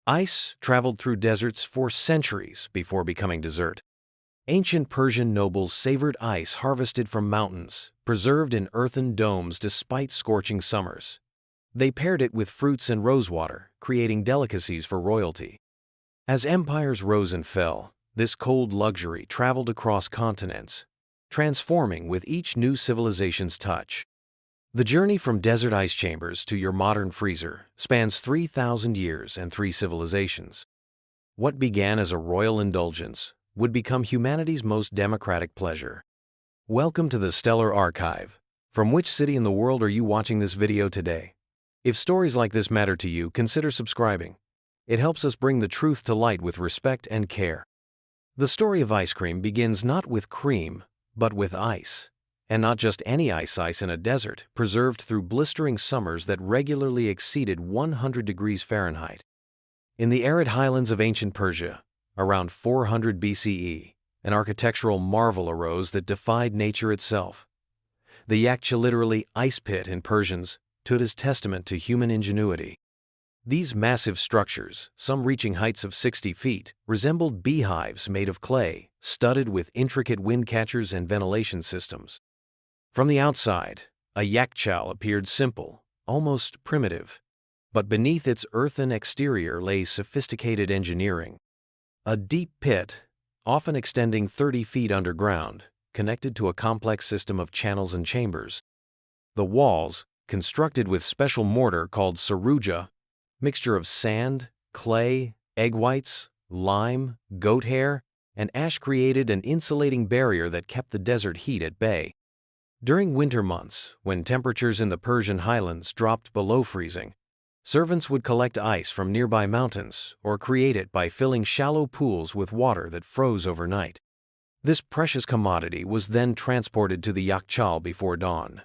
Ice traveled through deserts for centuries before becoming dessert. Ancient Persian nobles savored ice harvested from mountains, preserved in earthen domes despite scorching summers. They paired it with fruits and rosewater, creating delicacies for royalty. As empires rose and fell, this cold luxury traveled across continents, transforming with each new civilization's touch. The journey from desert ice chambers to your modern freezer spans 3,000 years and 3 civilizations. What began as a royal indulgence would become humanity's most democratic pleasure. Welcome to the Stellar Archive. From which city in the world are you watching this video today? If stories like this matter to you, consider subscribing. It helps us bring the truth to light with respect and care. The story of ice cream begins not with cream, but with ice. And not just any ice in a desert, preserved through blistering summers that regularly exceeded 100 degrees Fahrenheit. In the arid highlands of ancient Persia, around 400 BCE, an architectural marvel arose that defied nature itself. The yakhchal, literally ice pit in Persian, stood as testament to human ingenuity. These massive structures, some reaching heights of 60 feet, resembled beehives made of clay, studded with intricate wind catchers and ventilation systems. From the outside, a yakhchal appeared simple, almost primitive. But beneath its earthen exterior lay sophisticated engineering. A deep pit, often extending 30 feet underground, connected to a complex system of channels and chambers. The walls, constructed with special mortar called saruja, mixture of sand, clay, egg whites, lime, goat hair, and ash, created an insulating barrier that kept the desert heat at bay. During winter months, when temperatures in the Persian highlands dropped below freezing, servants would collect ice from nearby mountains or create it by filling shallow pools with water that froze overnight. This precious commodity was then transported to the yakhchal before dawn.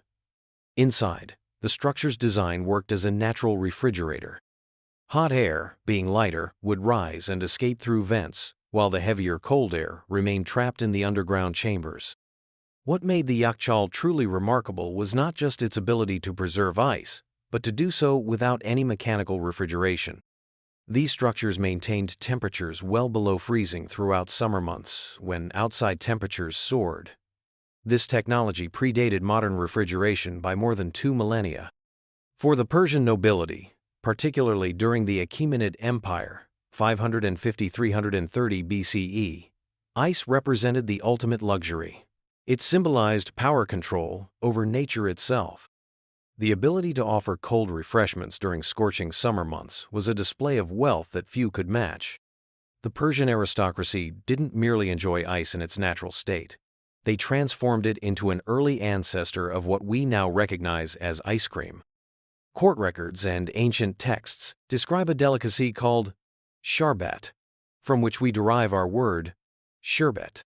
Inside, the structure's design worked as a natural refrigerator. Hot air, being lighter, would rise and escape through vents, while the heavier cold air remained trapped in the underground chambers. What made the yakhchal truly remarkable was not just its ability to preserve ice, but to do so without any mechanical refrigeration. These structures maintained temperatures well below freezing throughout summer months, when outside temperatures soared. This technology predated modern refrigeration by more than 2 millennia. For the Persian nobility, particularly during the Achaemenid Empire, 550–330 BCE, ice represented the ultimate luxury. It symbolized power control over nature itself. The ability to offer cold refreshments during scorching summer months was a display of wealth that few could match. The Persian aristocracy didn't merely enjoy ice in its natural state. They transformed it into an early ancestor of what we now recognize as ice cream. Court records and ancient texts describe a delicacy called sharbat, from which we derive our word sherbet.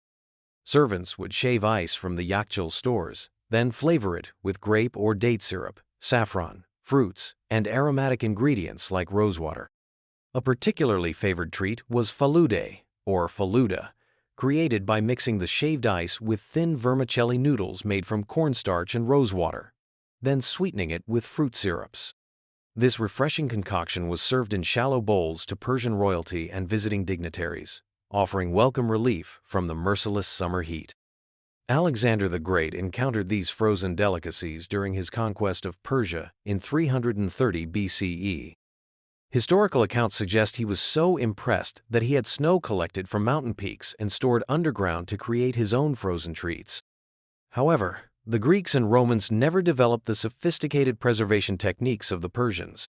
Servants would shave ice from the yakhchal stores, then flavor it with grape or date syrup, saffron, fruits, and aromatic ingredients like rosewater. A particularly favored treat was falude, or faluda, created by mixing the shaved ice with thin vermicelli noodles made from cornstarch and rosewater, then sweetening it with fruit syrups. This refreshing concoction was served in shallow bowls to Persian royalty and visiting dignitaries, offering welcome relief from the merciless summer heat. Alexander the Great encountered these frozen delicacies during his conquest of Persia in 330 BCE. Historical accounts suggest he was so impressed that he had snow collected from mountain peaks and stored underground to create his own frozen treats. However, the Greeks and Romans never developed the sophisticated preservation techniques of the Persians.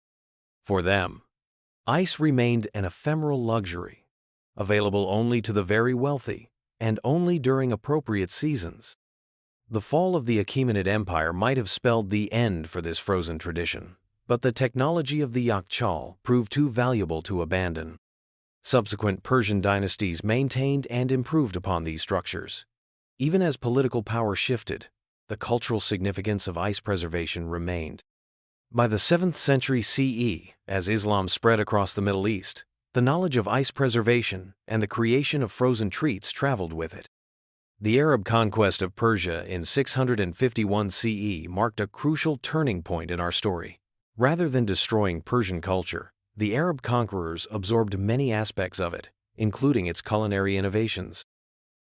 For them, ice remained an ephemeral luxury, available only to the very wealthy, and only during appropriate seasons. The fall of the Achaemenid Empire might have spelled the end for this frozen tradition, but the technology of the yakhchal proved too valuable to abandon. Subsequent Persian dynasties maintained and improved upon these structures. Even as political power shifted, the cultural significance of ice preservation remained. By the 7th century CE, as Islam spread across the Middle East, the knowledge of ice preservation and the creation of frozen treats traveled with it. The Arab conquest of Persia in 651 CE marked a crucial turning point in our story. Rather than destroying Persian culture, The Arab conquerors absorbed many aspects of it, including its culinary innovations.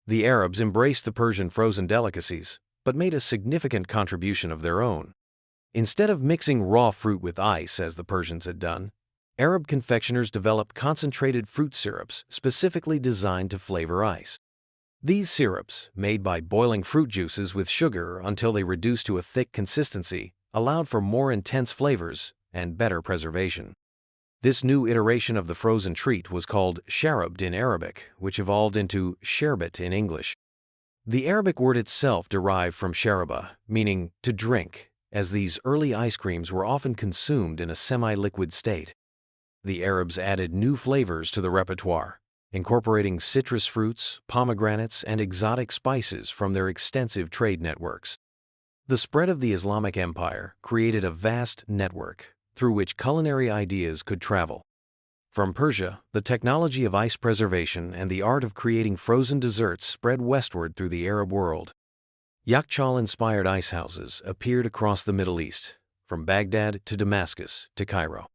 The Arabs embraced the Persian frozen delicacies, but made a significant contribution of their own. Instead of mixing raw fruit with ice as the Persians had done, Arab confectioners developed concentrated fruit syrups specifically designed to flavor ice. These syrups, made by boiling fruit juices with sugar until they reduced to a thick consistency, allowed for more intense flavors and better preservation. This new iteration of the frozen treat was called sharabd in Arabic, which evolved into sherbet in English. The Arabic word itself derived from sharaba, meaning to drink, as these early ice creams were often consumed in a semi-liquid state. The Arabs added new flavors to the repertoire, incorporating citrus fruits, pomegranates, and exotic spices from their extensive trade networks. The spread of the Islamic Empire created a vast network through which culinary ideas could travel. From Persia, the technology of ice preservation and the art of creating frozen desserts spread westward through the Arab world. Yakhchal-inspired ice houses appeared across the Middle East, from Baghdad to Damascus to Cairo.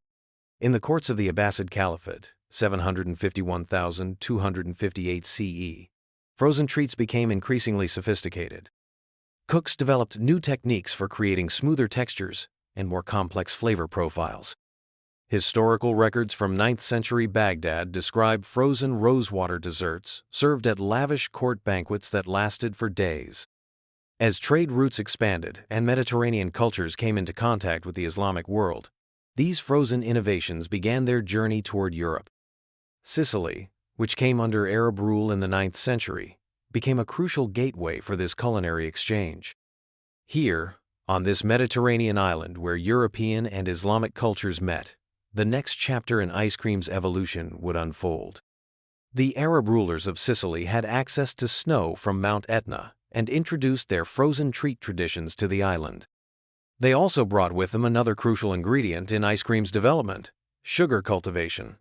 In the courts of the Abbasid Caliphate, 751,258 CE, frozen treats became increasingly sophisticated. Cooks developed new techniques for creating smoother textures and more complex flavor profiles. Historical records from 9th century Baghdad describe frozen rosewater desserts served at lavish court banquets that lasted for days. As trade routes expanded and Mediterranean cultures came into contact with the Islamic world, these frozen innovations began their journey toward Europe. Sicily, which came under Arab rule in the 9th century, became a crucial gateway for this culinary exchange. Here, on this Mediterranean island where European and Islamic cultures met, the next chapter in ice cream's evolution would unfold. The Arab rulers of Sicily had access to snow from Mount Etna and introduced their frozen treat traditions to the island. They also brought with them another crucial ingredient in ice cream's development: sugar cultivation.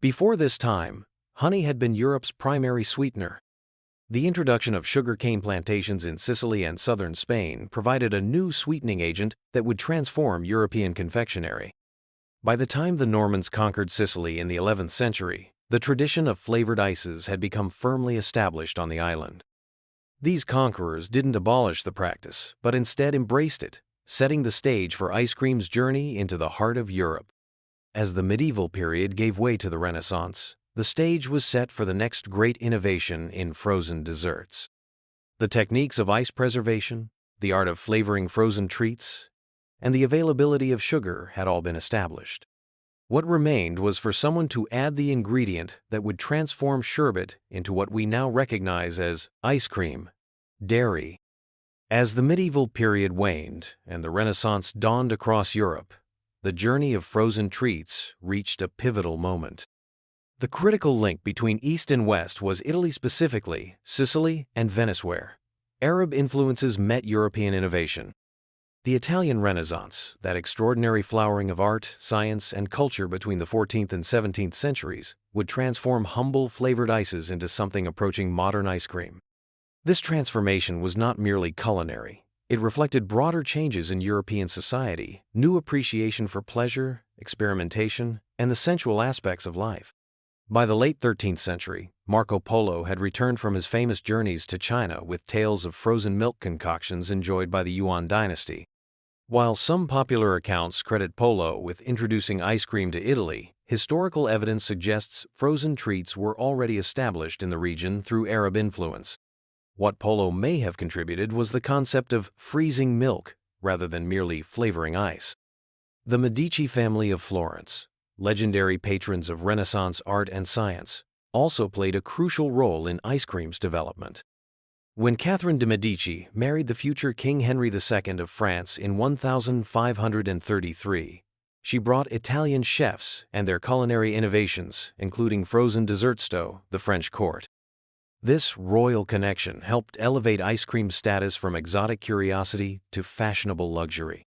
Before this time, honey had been Europe's primary sweetener. The introduction of sugarcane plantations in Sicily and southern Spain provided a new sweetening agent that would transform European confectionery. By the time the Normans conquered Sicily in the 11th century, the tradition of flavored ices had become firmly established on the island. These conquerors didn't abolish the practice, but instead embraced it, setting the stage for ice cream's journey into the heart of Europe. As the medieval period gave way to the Renaissance, the stage was set for the next great innovation in frozen desserts. The techniques of ice preservation, the art of flavoring frozen treats, and the availability of sugar had all been established. What remained was for someone to add the ingredient that would transform sherbet into what we now recognize as ice cream: dairy. As the medieval period waned and the Renaissance dawned across Europe, the journey of frozen treats reached a pivotal moment. The critical link between East and West was Italy, specifically Sicily and Venice, where Arab influences met European innovation. The Italian Renaissance, that extraordinary flowering of art, science, and culture between the 14th and 17th centuries, would transform humble flavored ices into something approaching modern ice cream. This transformation was not merely culinary. It reflected broader changes in European society, new appreciation for pleasure, experimentation, and the sensual aspects of life. By the late 13th century, Marco Polo had returned from his famous journeys to China with tales of frozen milk concoctions enjoyed by the Yuan dynasty. While some popular accounts credit Polo with introducing ice cream to Italy, historical evidence suggests frozen treats were already established in the region through Arab influence. What Polo may have contributed was the concept of freezing milk rather than merely flavoring ice. The Medici family of Florence, legendary patrons of Renaissance art and science, also played a crucial role in ice cream's development. When Catherine de' Medici married the future King Henry II of France in 1533, she brought Italian chefs and their culinary innovations, including frozen desserts, to the French court. This royal connection helped elevate ice cream's status from exotic curiosity to fashionable luxury.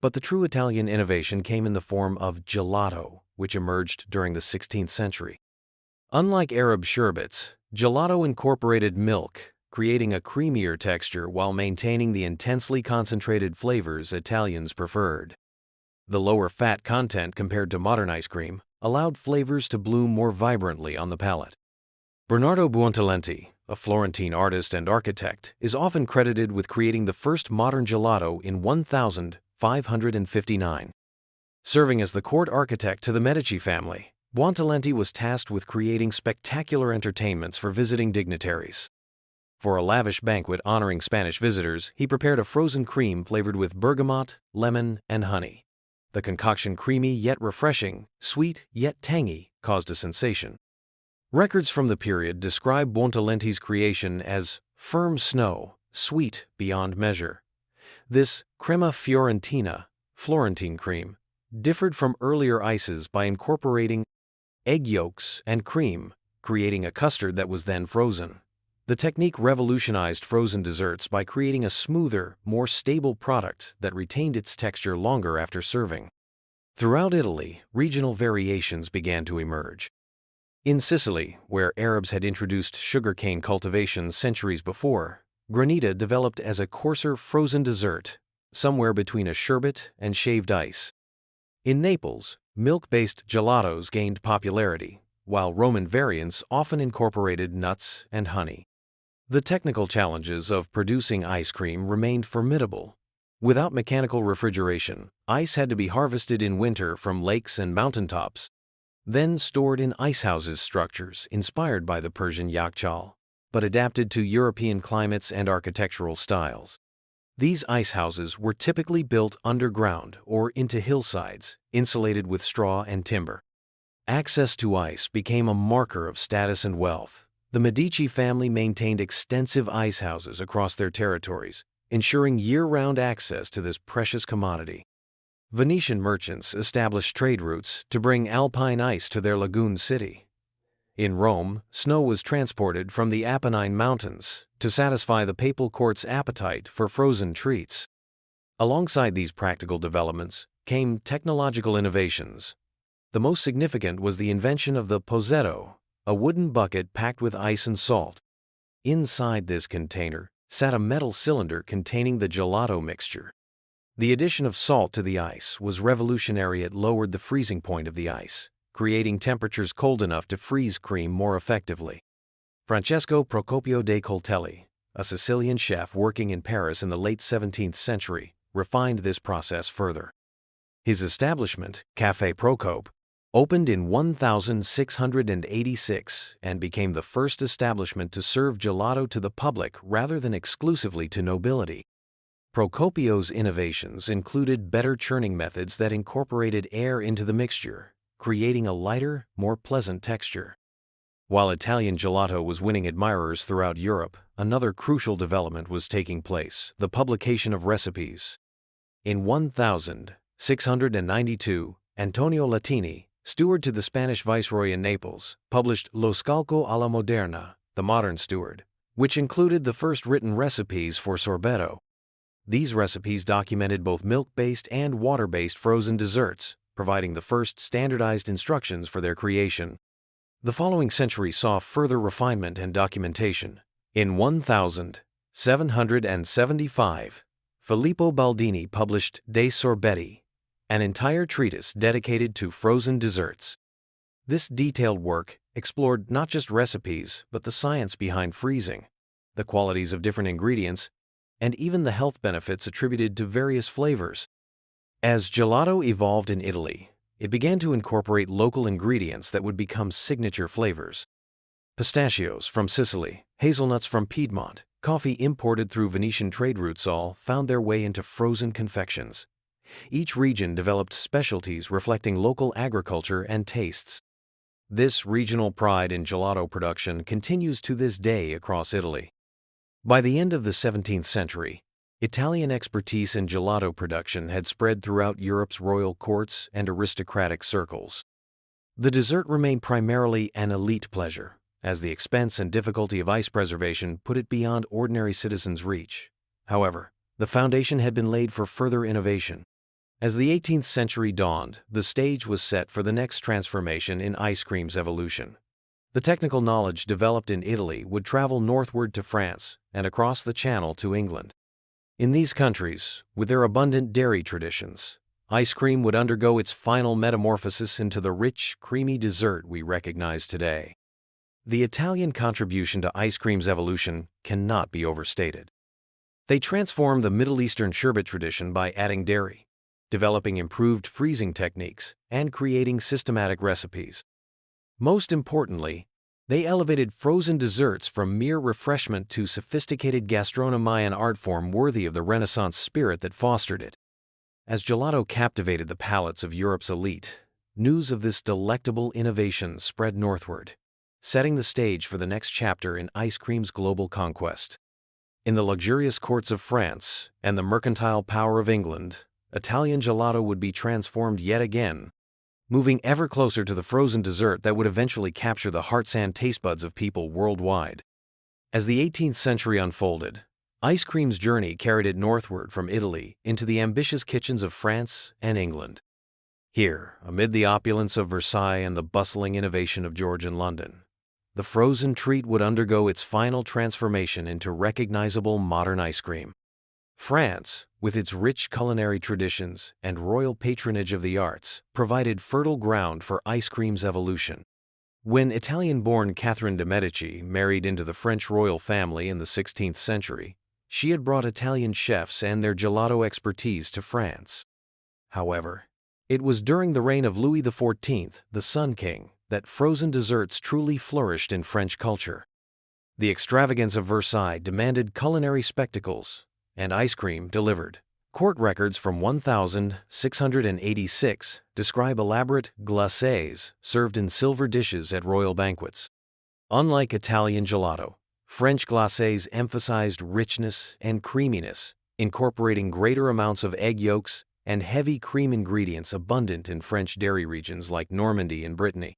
But the true Italian innovation came in the form of gelato, which emerged during the 16th century. Unlike Arab sherbets, gelato incorporated milk, creating a creamier texture while maintaining the intensely concentrated flavors Italians preferred. The lower fat content compared to modern ice cream allowed flavors to bloom more vibrantly on the palate. Bernardo Buontalenti, a Florentine artist and architect, is often credited with creating the first modern gelato in 1559. Serving as the court architect to the Medici family, Buontalenti was tasked with creating spectacular entertainments for visiting dignitaries. For a lavish banquet honoring Spanish visitors, he prepared a frozen cream flavored with bergamot, lemon, and honey. The concoction, creamy yet refreshing, sweet yet tangy, caused a sensation. Records from the period describe Buontalenti's creation as firm snow, sweet beyond measure. This crema fiorentina, Florentine cream, differed from earlier ices by incorporating egg yolks and cream, creating a custard that was then frozen. The technique revolutionized frozen desserts by creating a smoother, more stable product that retained its texture longer after serving. Throughout Italy, regional variations began to emerge. In Sicily, where Arabs had introduced sugarcane cultivation centuries before, granita developed as a coarser frozen dessert, somewhere between a sherbet and shaved ice. In Naples, milk-based gelatos gained popularity, while Roman variants often incorporated nuts and honey. The technical challenges of producing ice cream remained formidable. Without mechanical refrigeration, ice had to be harvested in winter from lakes and mountaintops, then stored in icehouses structures inspired by the Persian yakhchal, but adapted to European climates and architectural styles. These icehouses were typically built underground or into hillsides, insulated with straw and timber. Access to ice became a marker of status and wealth. The Medici family maintained extensive icehouses across their territories, ensuring year-round access to this precious commodity. Venetian merchants established trade routes to bring alpine ice to their lagoon city. In Rome, snow was transported from the Apennine Mountains to satisfy the papal court's appetite for frozen treats. Alongside these practical developments came technological innovations. The most significant was the invention of the pozzetto, a wooden bucket packed with ice and salt. Inside this container sat a metal cylinder containing the gelato mixture. The addition of salt to the ice was revolutionary. It lowered the freezing point of the ice, creating temperatures cold enough to freeze cream more effectively. Francesco Procopio dei Coltelli, a Sicilian chef working in Paris in the late 17th century, refined this process further. His establishment, Café Procope, opened in 1686 and became the first establishment to serve gelato to the public rather than exclusively to nobility. Procopio's innovations included better churning methods that incorporated air into the mixture, creating a lighter, more pleasant texture. While Italian gelato was winning admirers throughout Europe, another crucial development was taking place: the publication of recipes. In 1692, Antonio Latini, steward to the Spanish viceroy in Naples, published Lo Scalco alla Moderna, the modern steward, which included the first written recipes for sorbetto. These recipes documented both milk-based and water-based frozen desserts, providing the first standardized instructions for their creation. The following century saw further refinement and documentation. In 1775, Filippo Baldini published De Sorbetti, an entire treatise dedicated to frozen desserts. This detailed work explored not just recipes, but the science behind freezing, the qualities of different ingredients, and even the health benefits attributed to various flavors. As gelato evolved in Italy, it began to incorporate local ingredients that would become signature flavors. Pistachios from Sicily, hazelnuts from Piedmont, coffee imported through Venetian trade routes all found their way into frozen confections. Each region developed specialties reflecting local agriculture and tastes. This regional pride in gelato production continues to this day across Italy. By the end of the 17th century, Italian expertise in gelato production had spread throughout Europe's royal courts and aristocratic circles. The dessert remained primarily an elite pleasure, as the expense and difficulty of ice preservation put it beyond ordinary citizens' reach. However, the foundation had been laid for further innovation. As the 18th century dawned, the stage was set for the next transformation in ice cream's evolution. The technical knowledge developed in Italy would travel northward to France and across the Channel to England. In these countries, with their abundant dairy traditions, ice cream would undergo its final metamorphosis into the rich, creamy dessert we recognize today. The Italian contribution to ice cream's evolution cannot be overstated. They transformed the Middle Eastern sherbet tradition by adding dairy, developing improved freezing techniques, and creating systematic recipes. Most importantly, they elevated frozen desserts from mere refreshment to sophisticated gastronomy, an art form worthy of the Renaissance spirit that fostered it. As gelato captivated the palates of Europe's elite, news of this delectable innovation spread northward, setting the stage for the next chapter in ice cream's global conquest. In the luxurious courts of France and the mercantile power of England, Italian gelato would be transformed yet again, moving ever closer to the frozen dessert that would eventually capture the hearts and taste buds of people worldwide. As the 18th century unfolded, ice cream's journey carried it northward from Italy into the ambitious kitchens of France and England. Here, amid the opulence of Versailles and the bustling innovation of Georgian London, the frozen treat would undergo its final transformation into recognizable modern ice cream. France, with its rich culinary traditions and royal patronage of the arts, provided fertile ground for ice cream's evolution. When Italian-born Catherine de' Medici married into the French royal family in the 16th century, she had brought Italian chefs and their gelato expertise to France. However, it was during the reign of Louis XIV, the Sun King, that frozen desserts truly flourished in French culture. The extravagance of Versailles demanded culinary spectacles, and ice cream delivered. Court records from 1686 describe elaborate glacés served in silver dishes at royal banquets. Unlike Italian gelato, French glacés emphasized richness and creaminess, incorporating greater amounts of egg yolks and heavy cream ingredients abundant in French dairy regions like Normandy and Brittany.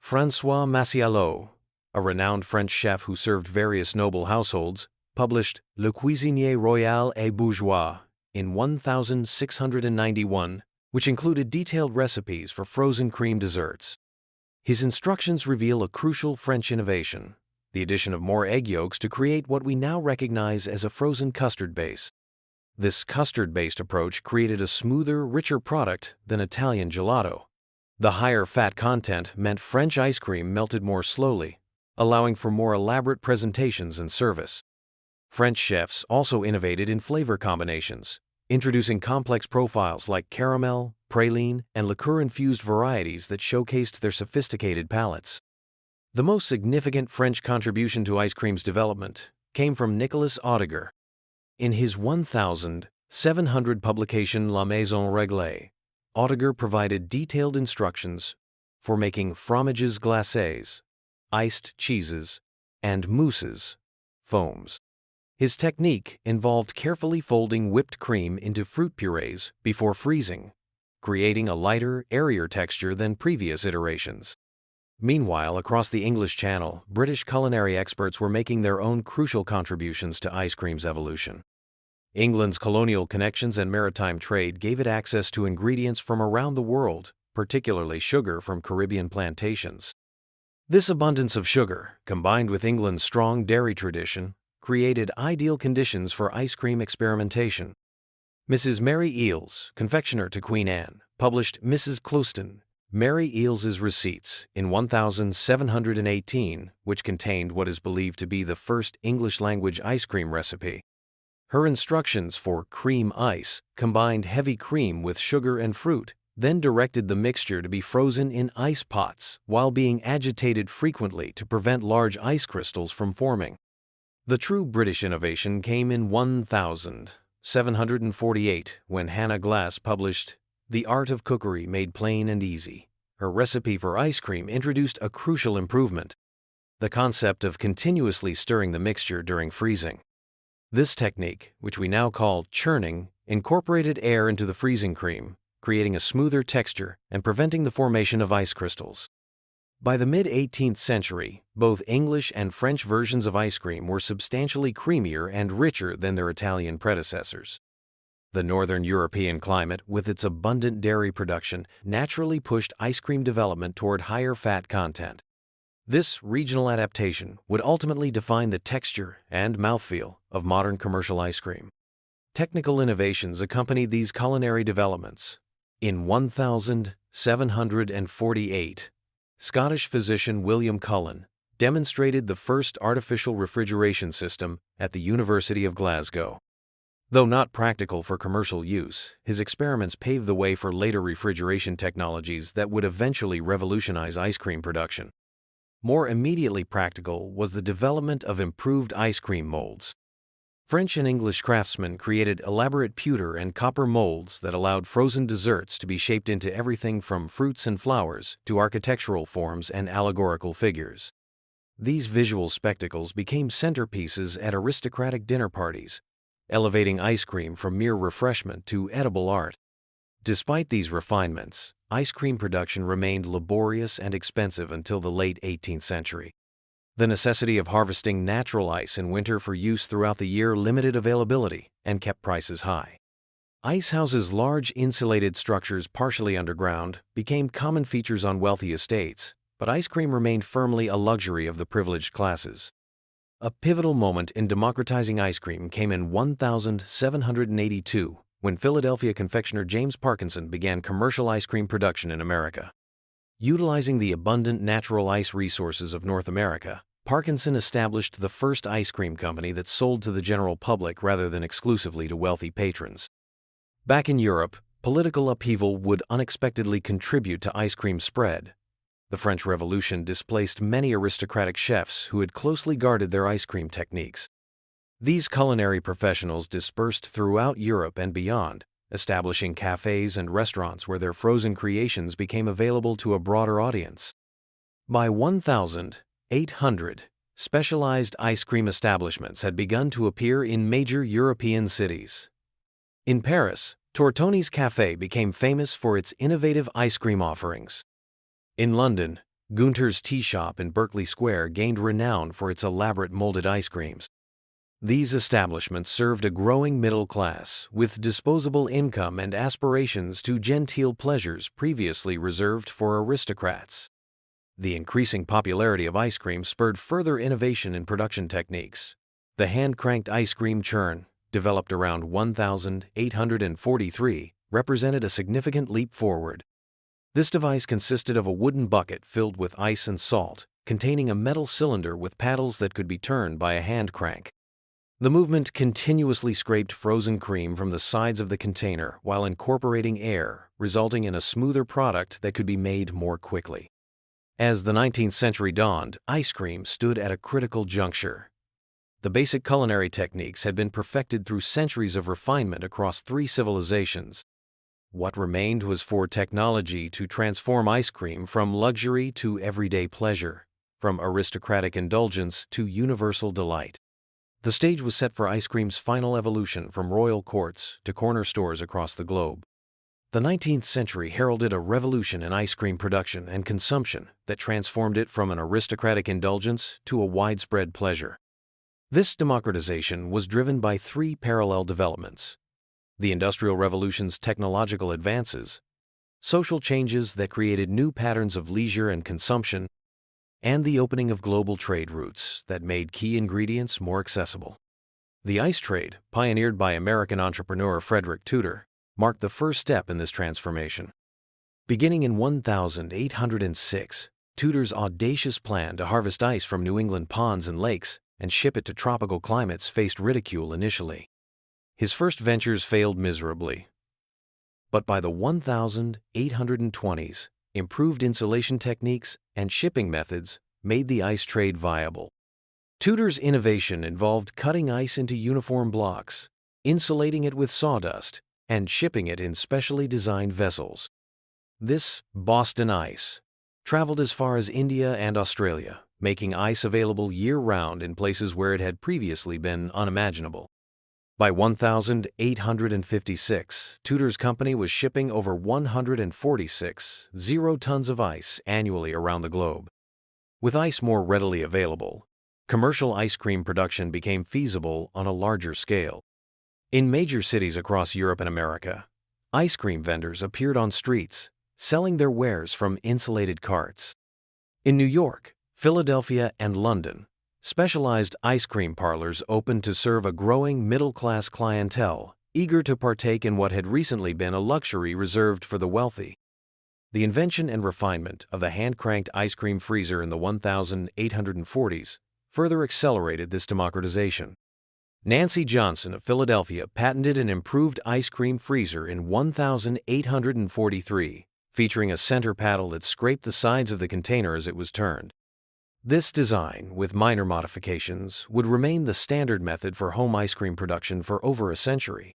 François Massielot, a renowned French chef who served various noble households, published Le Cuisinier Royal et Bourgeois in 1691, which included detailed recipes for frozen cream desserts. His instructions reveal a crucial French innovation, the addition of more egg yolks to create what we now recognize as a frozen custard base. This custard-based approach created a smoother, richer product than Italian gelato. The higher fat content meant French ice cream melted more slowly, allowing for more elaborate presentations and service. French chefs also innovated in flavor combinations, introducing complex profiles like caramel, praline, and liqueur-infused varieties that showcased their sophisticated palates. The most significant French contribution to ice cream's development came from Nicolas Audiger. In his 1700 publication La Maison Réglée, Audiger provided detailed instructions for making fromages glacés, iced cheeses, and mousses, foams. His technique involved carefully folding whipped cream into fruit purees before freezing, creating a lighter, airier texture than previous iterations. Meanwhile, across the English Channel, British culinary experts were making their own crucial contributions to ice cream's evolution. England's colonial connections and maritime trade gave it access to ingredients from around the world, particularly sugar from Caribbean plantations. This abundance of sugar, combined with England's strong dairy tradition, created ideal conditions for ice cream experimentation. Mrs. Mary Eales, confectioner to Queen Anne, published Mrs. Clouston, Mary Eales's Receipts in 1718, which contained what is believed to be the first English-language ice cream recipe. Her instructions for cream ice combined heavy cream with sugar and fruit, then directed the mixture to be frozen in ice pots while being agitated frequently to prevent large ice crystals from forming. The true British innovation came in 1748 when Hannah Glasse published The Art of Cookery Made Plain and Easy. Her recipe for ice cream introduced a crucial improvement: the concept of continuously stirring the mixture during freezing. This technique, which we now call churning, incorporated air into the freezing cream, creating a smoother texture and preventing the formation of ice crystals. By the mid-18th century, both English and French versions of ice cream were substantially creamier and richer than their Italian predecessors. The northern European climate, with its abundant dairy production, naturally pushed ice cream development toward higher fat content. This regional adaptation would ultimately define the texture and mouthfeel of modern commercial ice cream. Technical innovations accompanied these culinary developments, In 1748, Scottish physician William Cullen demonstrated the first artificial refrigeration system at the University of Glasgow. Though not practical for commercial use, his experiments paved the way for later refrigeration technologies that would eventually revolutionize ice cream production. More immediately practical was the development of improved ice cream molds. French and English craftsmen created elaborate pewter and copper molds that allowed frozen desserts to be shaped into everything from fruits and flowers to architectural forms and allegorical figures. These visual spectacles became centerpieces at aristocratic dinner parties, elevating ice cream from mere refreshment to edible art. Despite these refinements, ice cream production remained laborious and expensive until the late 18th century. The necessity of harvesting natural ice in winter for use throughout the year limited availability and kept prices high. Ice houses, large insulated structures partially underground, became common features on wealthy estates, but ice cream remained firmly a luxury of the privileged classes. A pivotal moment in democratizing ice cream came in 1782, when Philadelphia confectioner James Parkinson began commercial ice cream production in America. Utilizing the abundant natural ice resources of North America, Parkinson established the first ice cream company that sold to the general public rather than exclusively to wealthy patrons. Back in Europe, political upheaval would unexpectedly contribute to ice cream spread. The French Revolution displaced many aristocratic chefs who had closely guarded their ice cream techniques. These culinary professionals dispersed throughout Europe and beyond, establishing cafes and restaurants where their frozen creations became available to a broader audience. By 1800, specialized ice cream establishments had begun to appear in major European cities. In Paris, Tortoni's Café became famous for its innovative ice cream offerings. In London, Gunter's Tea Shop in Berkeley Square gained renown for its elaborate molded ice creams. These establishments served a growing middle class with disposable income and aspirations to genteel pleasures previously reserved for aristocrats. The increasing popularity of ice cream spurred further innovation in production techniques. The hand-cranked ice cream churn, developed around 1843, represented a significant leap forward. This device consisted of a wooden bucket filled with ice and salt, containing a metal cylinder with paddles that could be turned by a hand crank. The movement continuously scraped frozen cream from the sides of the container while incorporating air, resulting in a smoother product that could be made more quickly. As the 19th century dawned, ice cream stood at a critical juncture. The basic culinary techniques had been perfected through centuries of refinement across 3 civilizations. What remained was for technology to transform ice cream from luxury to everyday pleasure, from aristocratic indulgence to universal delight. The stage was set for ice cream's final evolution from royal courts to corner stores across the globe. The 19th century heralded a revolution in ice cream production and consumption that transformed it from an aristocratic indulgence to a widespread pleasure. This democratization was driven by 3 parallel developments: the Industrial Revolution's technological advances, social changes that created new patterns of leisure and consumption, and the opening of global trade routes that made key ingredients more accessible. The ice trade, pioneered by American entrepreneur Frederick Tudor, marked the first step in this transformation. Beginning in 1806, Tudor's audacious plan to harvest ice from New England ponds and lakes and ship it to tropical climates faced ridicule initially. His first ventures failed miserably. But by the 1820s, improved insulation techniques and shipping methods made the ice trade viable. Tudor's innovation involved cutting ice into uniform blocks, insulating it with sawdust, and shipping it in specially designed vessels. This Boston ice traveled as far as India and Australia, making ice available year-round in places where it had previously been unimaginable. By 1856, Tudor's company was shipping over 146 tons of ice annually around the globe. With ice more readily available, commercial ice cream production became feasible on a larger scale. In major cities across Europe and America, ice cream vendors appeared on streets, selling their wares from insulated carts. In New York, Philadelphia, and London, specialized ice cream parlors opened to serve a growing middle-class clientele, eager to partake in what had recently been a luxury reserved for the wealthy. The invention and refinement of the hand-cranked ice cream freezer in the 1840s further accelerated this democratization. Nancy Johnson of Philadelphia patented an improved ice cream freezer in 1843, featuring a center paddle that scraped the sides of the container as it was turned. This design, with minor modifications, would remain the standard method for home ice cream production for over a century.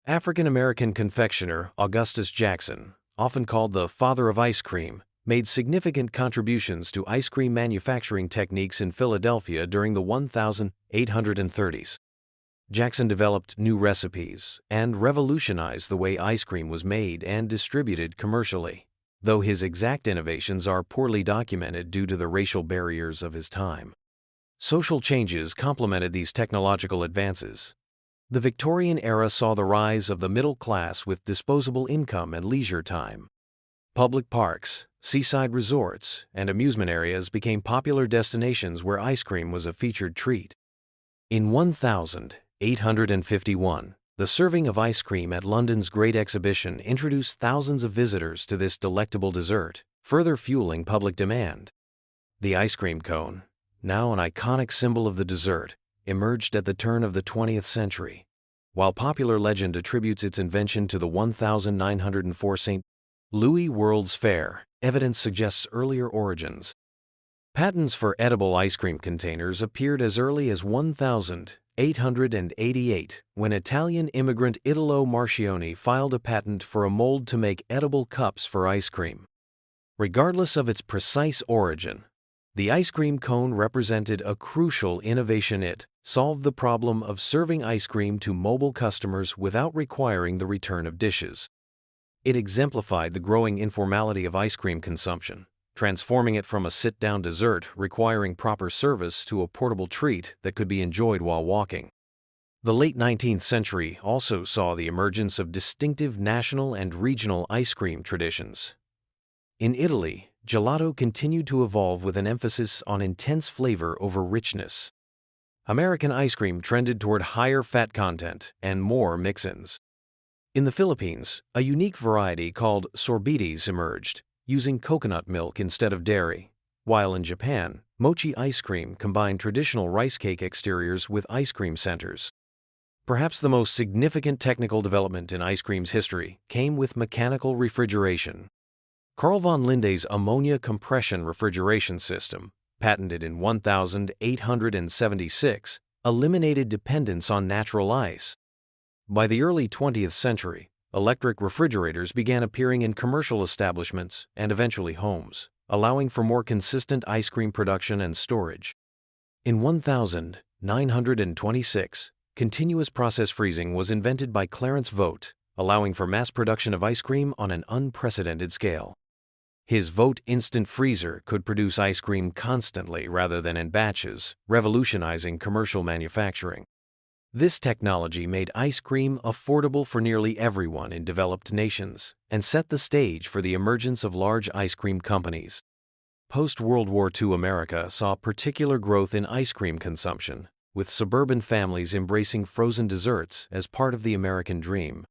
African-American confectioner Augustus Jackson, often called the father of ice cream, made significant contributions to ice cream manufacturing techniques in Philadelphia during the 1830s. Jackson developed new recipes and revolutionized the way ice cream was made and distributed commercially, though his exact innovations are poorly documented due to the racial barriers of his time. Social changes complemented these technological advances. The Victorian era saw the rise of the middle class with disposable income and leisure time. Public parks, seaside resorts, and amusement areas became popular destinations where ice cream was a featured treat. In 1851, the serving of ice cream at London's Great Exhibition introduced thousands of visitors to this delectable dessert, further fueling public demand. The ice cream cone, now an iconic symbol of the dessert, emerged at the turn of the 20th century. While popular legend attributes its invention to the 1904 St. Louis World's Fair, evidence suggests earlier origins. Patents for edible ice cream containers appeared as early as 1888, when Italian immigrant Italo Marchioni filed a patent for a mold to make edible cups for ice cream. Regardless of its precise origin, the ice cream cone represented a crucial innovation. It solved the problem of serving ice cream to mobile customers without requiring the return of dishes. It exemplified the growing informality of ice cream consumption, transforming it from a sit-down dessert requiring proper service to a portable treat that could be enjoyed while walking. The late 19th century also saw the emergence of distinctive national and regional ice cream traditions. In Italy, gelato continued to evolve with an emphasis on intense flavor over richness. American ice cream trended toward higher fat content and more mix-ins. In the Philippines, a unique variety called sorbetes emerged, using coconut milk instead of dairy, while in Japan, mochi ice cream combined traditional rice cake exteriors with ice cream centers. Perhaps the most significant technical development in ice cream's history came with mechanical refrigeration. Carl von Linde's ammonia compression refrigeration system, patented in 1876, eliminated dependence on natural ice. By the early 20th century, electric refrigerators began appearing in commercial establishments and eventually homes, allowing for more consistent ice cream production and storage. In 1926, continuous process freezing was invented by Clarence Vogt, allowing for mass production of ice cream on an unprecedented scale. His Vogt instant freezer could produce ice cream constantly rather than in batches, revolutionizing commercial manufacturing. This technology made ice cream affordable for nearly everyone in developed nations and set the stage for the emergence of large ice cream companies. Post-World War II America saw particular growth in ice cream consumption, with suburban families embracing frozen desserts as part of the American dream.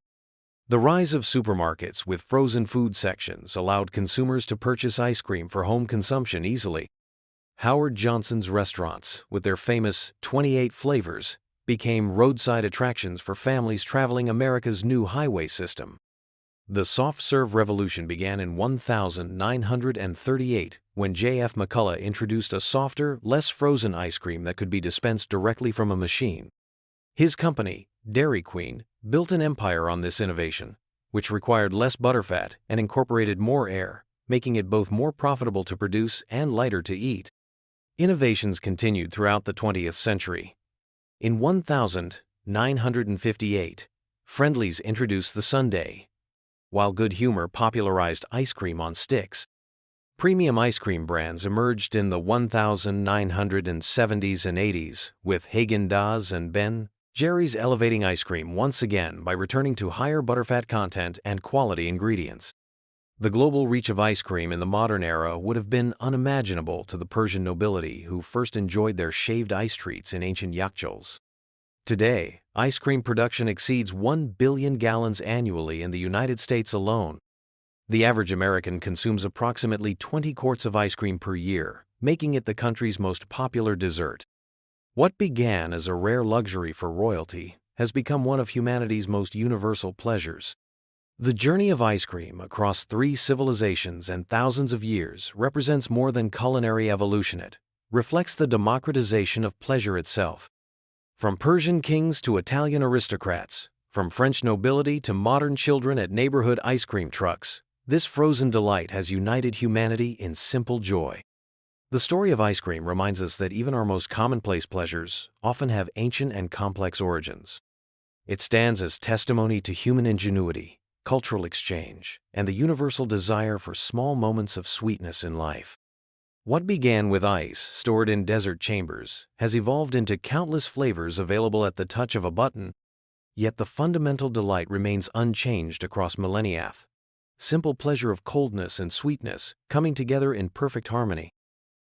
The rise of supermarkets with frozen food sections allowed consumers to purchase ice cream for home consumption easily. Howard Johnson's restaurants, with their famous 28 flavors, became roadside attractions for families traveling America's new highway system. The soft-serve revolution began in 1938 when J.F. McCullough introduced a softer, less frozen ice cream that could be dispensed directly from a machine. His company, Dairy Queen, built an empire on this innovation, which required less butterfat and incorporated more air, making it both more profitable to produce and lighter to eat. Innovations continued throughout the 20th century. In 1958, Friendly's introduced the sundae, while Good Humor popularized ice cream on sticks. Premium ice cream brands emerged in the 1970s and 80s, with Haagen-Dazs and Ben Jerry's elevating ice cream once again by returning to higher butterfat content and quality ingredients. The global reach of ice cream in the modern era would have been unimaginable to the Persian nobility who first enjoyed their shaved ice treats in ancient yakhchals. Today, ice cream production exceeds 1 billion gallons annually in the United States alone. The average American consumes approximately 20 quarts of ice cream per year, making it the country's most popular dessert. What began as a rare luxury for royalty has become one of humanity's most universal pleasures. The journey of ice cream across 3 civilizations and thousands of years represents more than culinary evolution. It reflects the democratization of pleasure itself. From Persian kings to Italian aristocrats, from French nobility to modern children at neighborhood ice cream trucks, this frozen delight has united humanity in simple joy. The story of ice cream reminds us that even our most commonplace pleasures often have ancient and complex origins. It stands as testimony to human ingenuity, cultural exchange, and the universal desire for small moments of sweetness in life. What began with ice stored in desert chambers has evolved into countless flavors available at the touch of a button, yet the fundamental delight remains unchanged across millennia. Simple pleasure of coldness and sweetness coming together in perfect harmony.